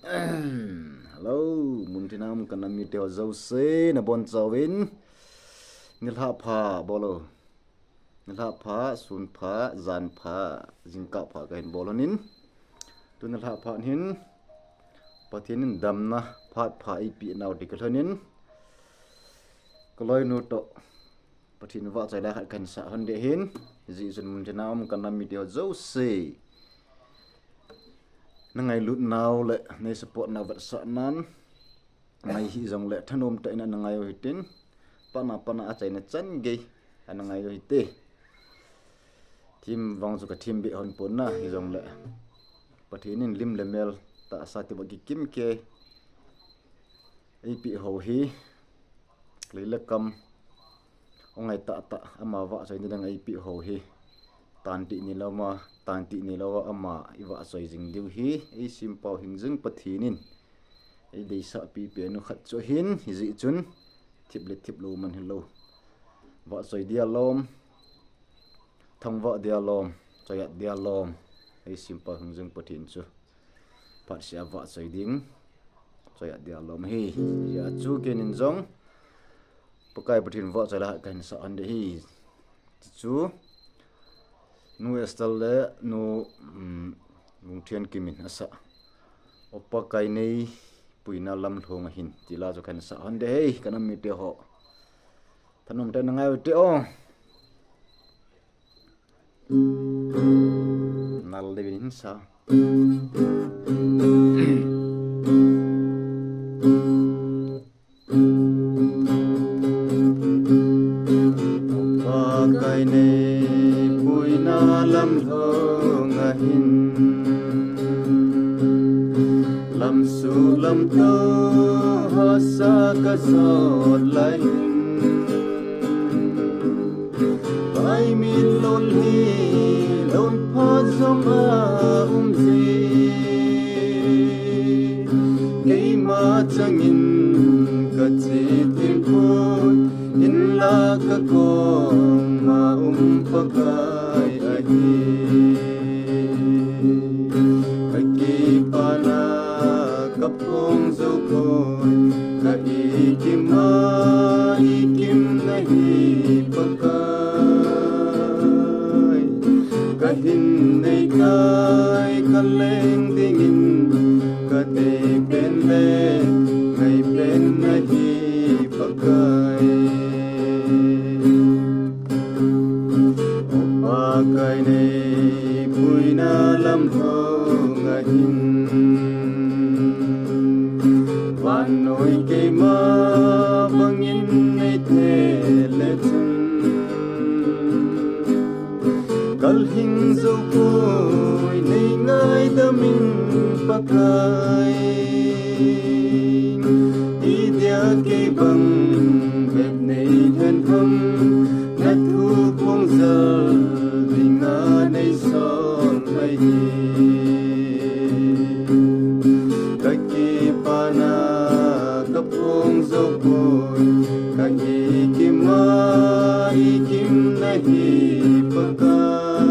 Hello, muntinam kanami teo zause na bon zawin ngilha pha bolo ngilha pha sun pha zan pha jingka pha kain bolonin tu ngilha pha hin patinin damna phat pha ipi naw dikathanin koloi nu to pathin wa chai la kan sa hon de hin ji sun muntinam kanami teo zause na ngày lụt nào lệ ngày support nào vật sợ nan ngày hi dòng lệ thân ôm tại na ngày hồi tin pana chạy na chân gay anh ngày hồi tê team vòng rồi cả team bị hòn bốn na hi dòng lệ bát hi nên lim lemel ta sa ti bagi kim ke ai bị hầu hi lấy lệ cầm ông ngày ta ama vợ chạy nên ngày bị hầu hi tan ti ni lo ma tan ti ni lo ama iwa soi jing diu hi ei simpau hingjing pathinin ei dei sa pi pe nu khat cho hin hi ji chun thip lo man hello wa soi dia lom thang wa dia lom choya dia lom ei simpau hingjing pathin chu pat sia wa soi ding choya dia lom hi ya chu kenin jong pakai pathin wa chala kan sa ande hi chu nu estal le nu thian kimin asa opa kai nei puina lam thonga hin tila jo kan sa hande hei kanam mi te ho thanum te nangai te o nal de bin sa opa kai nei lam thong a hin lam su lam to ha sa ka sot lai ai mi lon hi lon pha som a ji ke ma changin ka chi tim khoi in la ka ko ma pa ka Kakipana kapong zukoi Kaikim nahi pakai Kahin nei kai kaleng dingin Kate pen le ngai pen nahi pakai Opa kai nei puina lam thong a hin van noi ke ma bangin nei the le chun kal hing zo koi nei ngai da min pakai i dia ke bang bep nei hen hum na thu phong zal dinga nei son mai Kakipana kapong zokoi Kaikim nahi pakai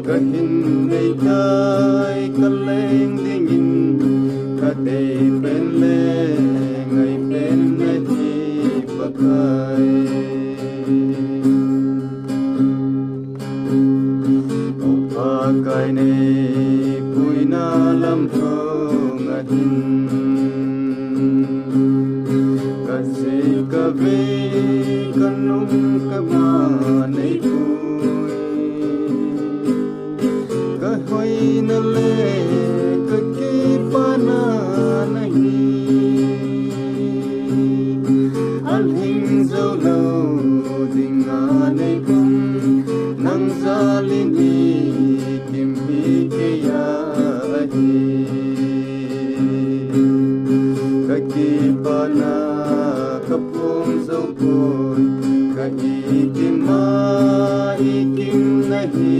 Kahin nei kai kaleng dingin Kate pen le ngai pen nahi pakai Kai nei puina lam thong a hin ka se ka ve kanum ka ma nei pui ka hoi na le ka ki pana nahi al hing zo lo dinga nei kum nang zalin hi Kakipana kapong zokoi Kaikim nahi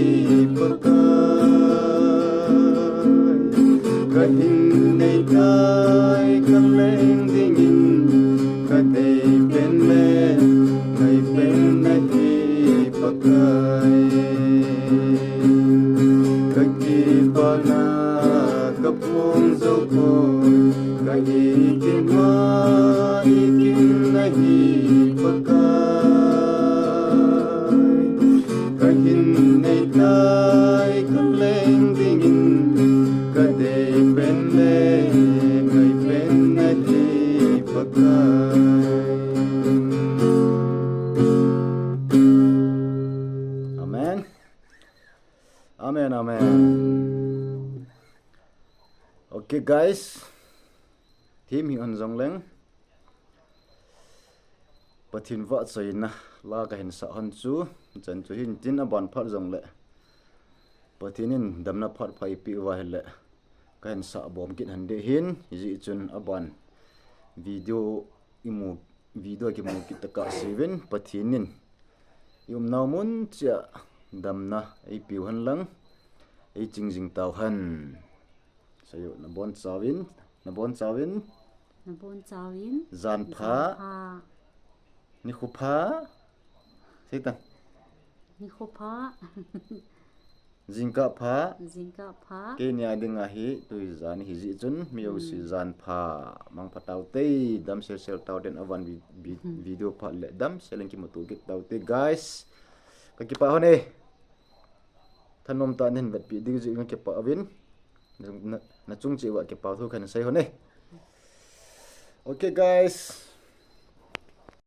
pakai Kahin nei kai kaleng dingin Kate pen le ngai pen nahi pakai Kakipana gặp phong dấu khôi cái ikin ma ikin nahi pakai cái hin nei tai kan leng dingin cái de pen le ngai pen nahi pakai amen amen amen. Okay guys, team hi an zong leng pathin wa choina la ka hin sa han chu chan chu hin tin a ban phar zong le pathinin damna phar phai pi wa hele ka hin sa bom kin han de hin ji chun a ban video ki mu ki taka 7 pathinin yum naumun cha damna ai piu han lang ai chingjing taw han sayo na bon chawin zan pha ni khu pha sita ni khu pha jingka pha Zingka ke nya dinga hi tui zan hi ji chun miu si zan pha mang phatau te dam sel taw den awan video pha le dam seleng ki matu git taw te guys ka ki pa hone thanom ta nen vet pi dig ji ke pa avin na chung chi wa ke pa thu khan sai hone okay guys